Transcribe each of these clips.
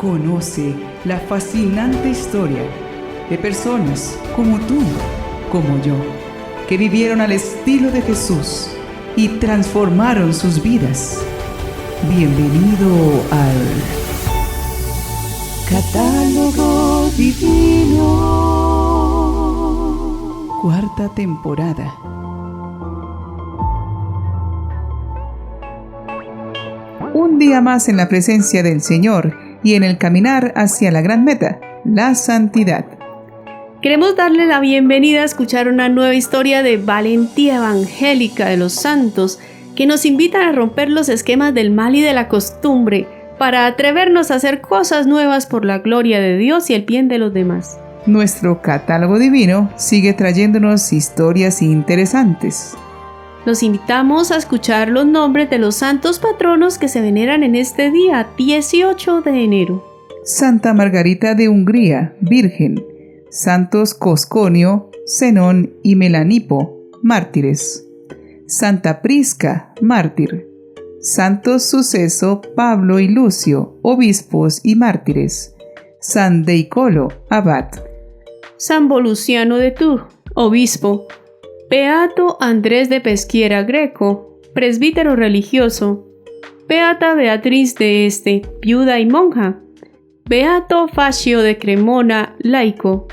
Conoce la fascinante historia de personas como tú, como yo, que vivieron al estilo de Jesús y transformaron sus vidas. Bienvenido al Catálogo Divino. Cuarta temporada. Un día más en la presencia del Señor y en el caminar hacia la gran meta, la santidad. Queremos darle la bienvenida a escuchar una nueva historia de valentía evangélica de los santos que nos invitan a romper los esquemas del mal y de la costumbre para atrevernos a hacer cosas nuevas por la gloria de Dios y el bien de los demás. Nuestro catálogo divino sigue trayéndonos historias interesantes. Los invitamos a escuchar los nombres de los santos patronos que se veneran en este día 18 de enero. Santa Margarita de Hungría, Virgen. Santos Cosconio, Zenón y Melanipo, mártires. Santa Prisca, mártir. Santos Suceso, Pablo y Lucio, obispos y mártires. San Deicolo, abad. San Voluciano de Tours, obispo. Beato Andrés de Pesquiera Greco, presbítero religioso. Beata Beatriz de Este, viuda y monja. Beato Facio de Cremona, laico.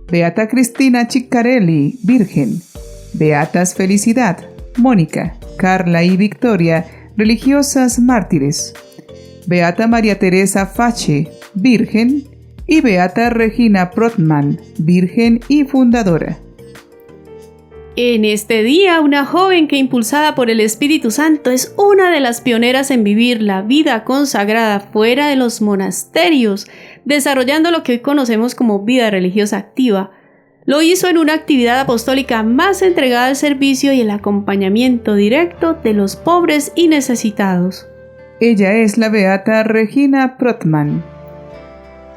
Beata Cristina Ciccarelli, virgen. Beatas Felicidad, Mónica, Carla y Victoria, religiosas mártires. Beata María Teresa Fache, virgen. Y Beata Regina Protman, virgen y fundadora. En este día, una joven que, impulsada por el Espíritu Santo, es una de las pioneras en vivir la vida consagrada fuera de los monasterios, desarrollando lo que hoy conocemos como vida religiosa activa. Lo hizo en una actividad apostólica más entregada al servicio y el acompañamiento directo de los pobres y necesitados. Ella es la Beata Regina Protman.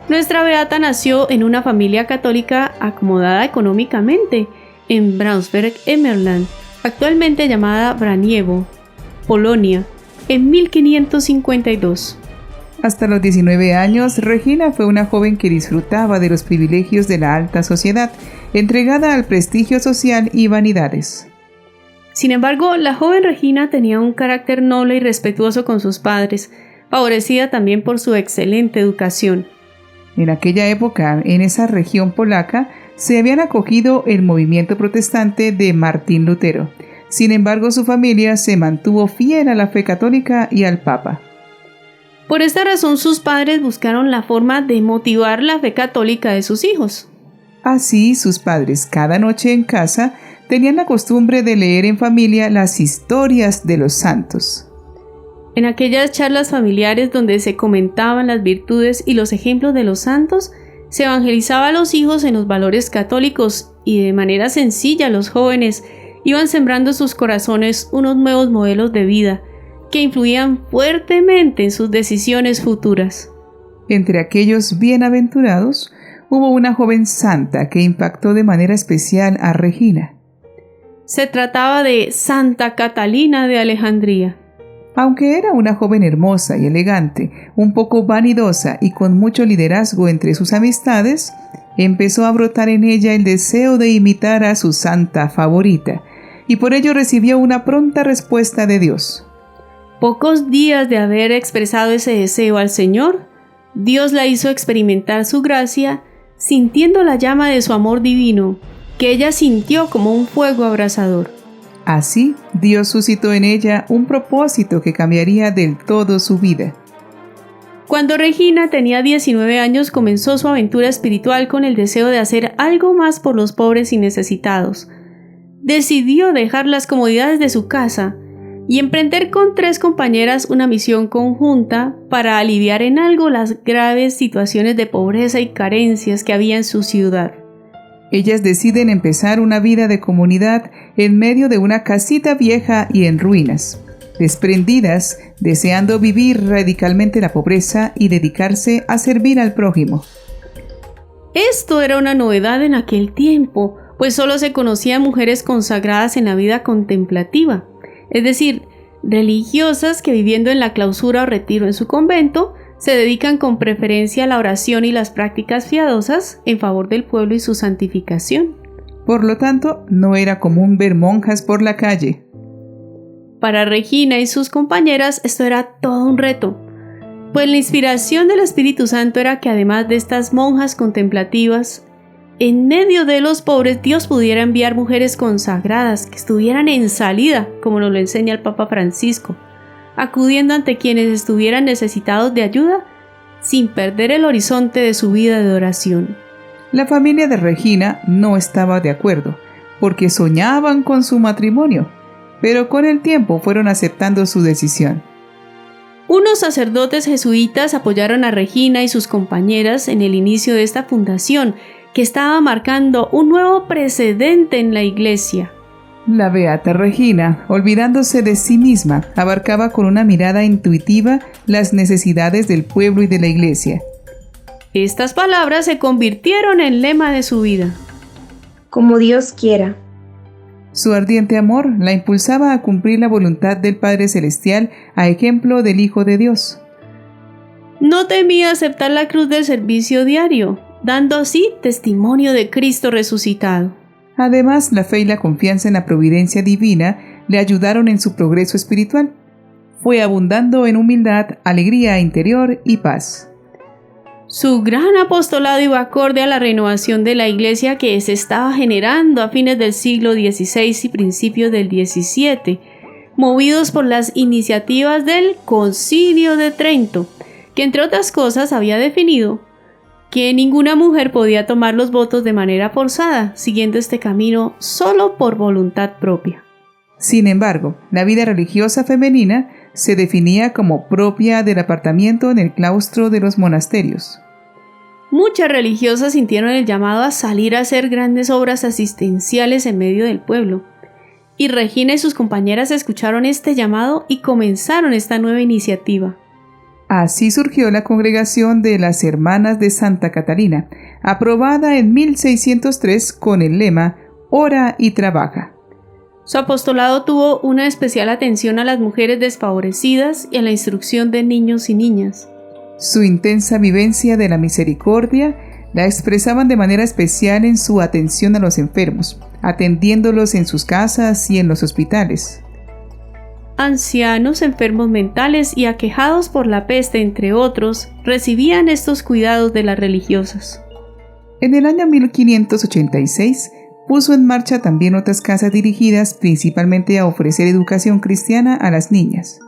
Nuestra Beata nació en una familia católica acomodada económicamente, en Braunschweig-Emmerland, actualmente llamada Braniewo, Polonia, en 1552. Hasta los 19 años, Regina fue una joven que disfrutaba de los privilegios de la alta sociedad, entregada al prestigio social y vanidades. Sin embargo, la joven Regina tenía un carácter noble y respetuoso con sus padres, favorecida también por su excelente educación. En aquella época, en esa región polaca, se habían acogido el movimiento protestante de Martín Lutero. Sin embargo, su familia se mantuvo fiel a la fe católica y al Papa. Por esta razón, sus padres buscaron la forma de motivar la fe católica de sus hijos. Así, sus padres cada noche en casa tenían la costumbre de leer en familia las historias de los santos. En aquellas charlas familiares donde se comentaban las virtudes y los ejemplos de los santos, se evangelizaba a los hijos en los valores católicos y de manera sencilla los jóvenes iban sembrando en sus corazones unos nuevos modelos de vida que influían fuertemente en sus decisiones futuras. Entre aquellos bienaventurados hubo una joven santa que impactó de manera especial a Regina. Se trataba de Santa Catalina de Alejandría. Aunque era una joven hermosa y elegante, un poco vanidosa y con mucho liderazgo entre sus amistades, empezó a brotar en ella el deseo de imitar a su santa favorita, y por ello recibió una pronta respuesta de Dios. Pocos días de haber expresado ese deseo al Señor, Dios la hizo experimentar su gracia, sintiendo la llama de su amor divino, que ella sintió como un fuego abrasador. Así, Dios suscitó en ella un propósito que cambiaría del todo su vida. Cuando Regina tenía 19 años, comenzó su aventura espiritual con el deseo de hacer algo más por los pobres y necesitados. Decidió dejar las comodidades de su casa y emprender con 3 compañeras una misión conjunta para aliviar en algo las graves situaciones de pobreza y carencias que había en su ciudad. Ellas deciden empezar una vida de comunidad en medio de una casita vieja y en ruinas, desprendidas, deseando vivir radicalmente la pobreza y dedicarse a servir al prójimo. Esto era una novedad en aquel tiempo, pues solo se conocían mujeres consagradas en la vida contemplativa, es decir, religiosas que viviendo en la clausura o retiro en su convento, se dedican con preferencia a la oración y las prácticas piadosas en favor del pueblo y su santificación. Por lo tanto, no era común ver monjas por la calle. Para Regina y sus compañeras esto era todo un reto, pues la inspiración del Espíritu Santo era que además de estas monjas contemplativas, en medio de los pobres Dios pudiera enviar mujeres consagradas que estuvieran en salida, como nos lo enseña el Papa Francisco, acudiendo ante quienes estuvieran necesitados de ayuda sin perder el horizonte de su vida de oración. La familia de Regina no estaba de acuerdo, porque soñaban con su matrimonio, pero con el tiempo fueron aceptando su decisión. Unos sacerdotes jesuitas apoyaron a Regina y sus compañeras en el inicio de esta fundación, que estaba marcando un nuevo precedente en la Iglesia. La beata Regina, olvidándose de sí misma, abarcaba con una mirada intuitiva las necesidades del pueblo y de la Iglesia. Estas palabras se convirtieron en lema de su vida. Como Dios quiera. Su ardiente amor la impulsaba a cumplir la voluntad del Padre Celestial a ejemplo del Hijo de Dios. No temía aceptar la cruz del servicio diario, dando así testimonio de Cristo resucitado. Además, la fe y la confianza en la providencia divina le ayudaron en su progreso espiritual. Fue abundando en humildad, alegría interior y paz. Su gran apostolado iba acorde a la renovación de la Iglesia que se estaba generando a fines del siglo XVI y principios del XVII, movidos por las iniciativas del Concilio de Trento, que entre otras cosas había definido que ninguna mujer podía tomar los votos de manera forzada, siguiendo este camino solo por voluntad propia. Sin embargo, la vida religiosa femenina se definía como propia del apartamiento en el claustro de los monasterios. Muchas religiosas sintieron el llamado a salir a hacer grandes obras asistenciales en medio del pueblo, y Regina y sus compañeras escucharon este llamado y comenzaron esta nueva iniciativa. Así surgió la congregación de las Hermanas de Santa Catalina, aprobada en 1603 con el lema «Ora y trabaja». Su apostolado tuvo una especial atención a las mujeres desfavorecidas y a la instrucción de niños y niñas. Su intensa vivencia de la misericordia la expresaban de manera especial en su atención a los enfermos, atendiéndolos en sus casas y en los hospitales. Ancianos, enfermos mentales y aquejados por la peste, entre otros, recibían estos cuidados de las religiosas. En el año 1586, puso en marcha también otras casas dirigidas principalmente a ofrecer educación cristiana a las niñas.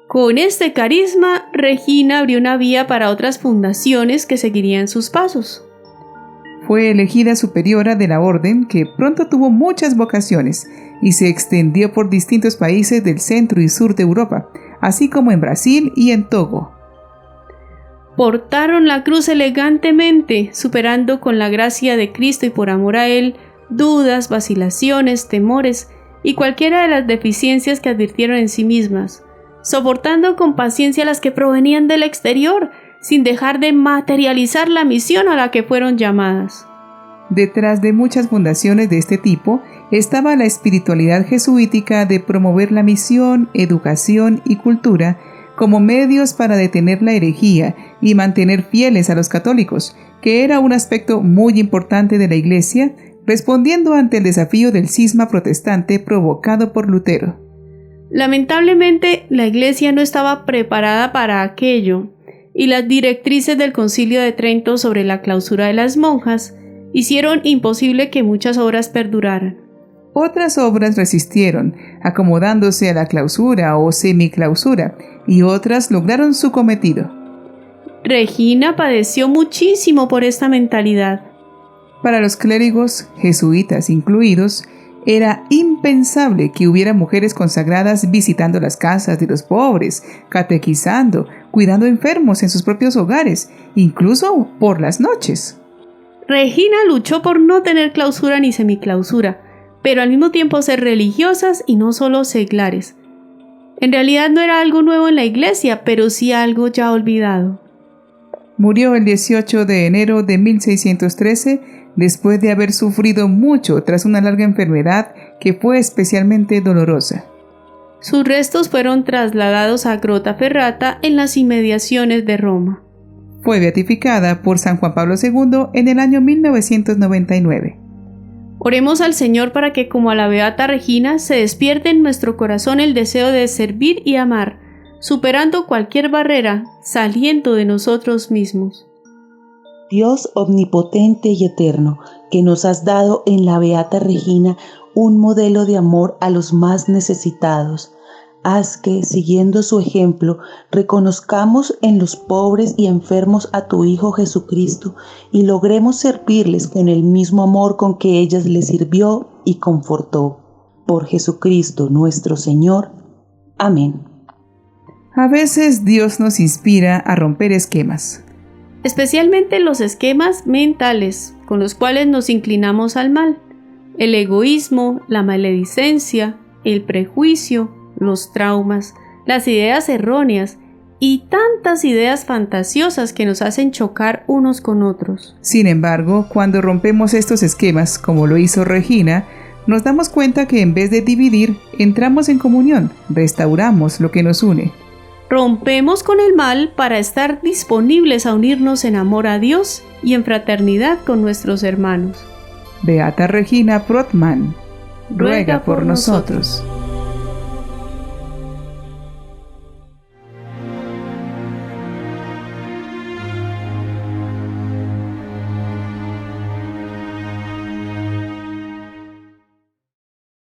Con este carisma, Regina abrió una vía para otras fundaciones que seguirían sus pasos. Fue elegida superiora de la orden, que pronto tuvo muchas vocaciones y se extendió por distintos países del centro y sur de Europa, así como en Brasil y en Togo. Portaron la cruz elegantemente, superando con la gracia de Cristo y por amor a Él, dudas, vacilaciones, temores y cualquiera de las deficiencias que advirtieron en sí mismas, soportando con paciencia las que provenían del exterior, sin dejar de materializar la misión a la que fueron llamadas. Detrás de muchas fundaciones de este tipo estaba la espiritualidad jesuítica de promover la misión, educación y cultura como medios para detener la herejía y mantener fieles a los católicos, que era un aspecto muy importante de la Iglesia, respondiendo ante el desafío del cisma protestante provocado por Lutero. Lamentablemente, la Iglesia no estaba preparada para aquello, y las directrices del Concilio de Trento sobre la clausura de las monjas hicieron imposible que muchas obras perduraran. Otras obras resistieron, acomodándose a la clausura o semiclausura, y otras lograron su cometido. Regina padeció muchísimo por esta mentalidad. Para los clérigos, jesuitas incluidos, era impensable que hubiera mujeres consagradas visitando las casas de los pobres, catequizando, cuidando enfermos en sus propios hogares, incluso por las noches. Regina luchó por no tener clausura ni semiclausura, pero al mismo tiempo ser religiosas y no solo seglares. En realidad no era algo nuevo en la Iglesia, pero sí algo ya olvidado. Murió el 18 de enero de 1613, después de haber sufrido mucho tras una larga enfermedad que fue especialmente dolorosa. Sus restos fueron trasladados a Grottaferrata en las inmediaciones de Roma. Fue beatificada por San Juan Pablo II en el año 1999. Oremos al Señor para que, como a la Beata Regina, se despierte en nuestro corazón el deseo de servir y amar, superando cualquier barrera, saliendo de nosotros mismos. Dios omnipotente y eterno, que nos has dado en la Beata Regina un modelo de amor a los más necesitados, haz que, siguiendo su ejemplo, reconozcamos en los pobres y enfermos a tu Hijo Jesucristo y logremos servirles con el mismo amor con que ella les sirvió y confortó. Por Jesucristo nuestro Señor. Amén. A veces Dios nos inspira a romper esquemas. Especialmente los esquemas mentales, con los cuales nos inclinamos al mal. El egoísmo, la maledicencia, el prejuicio, los traumas, las ideas erróneas y tantas ideas fantasiosas que nos hacen chocar unos con otros. Sin embargo, cuando rompemos estos esquemas, como lo hizo Regina, nos damos cuenta que en vez de dividir, entramos en comunión, restauramos lo que nos une. Rompemos con el mal para estar disponibles a unirnos en amor a Dios y en fraternidad con nuestros hermanos. Beata Regina Brotman, ruega por nosotros.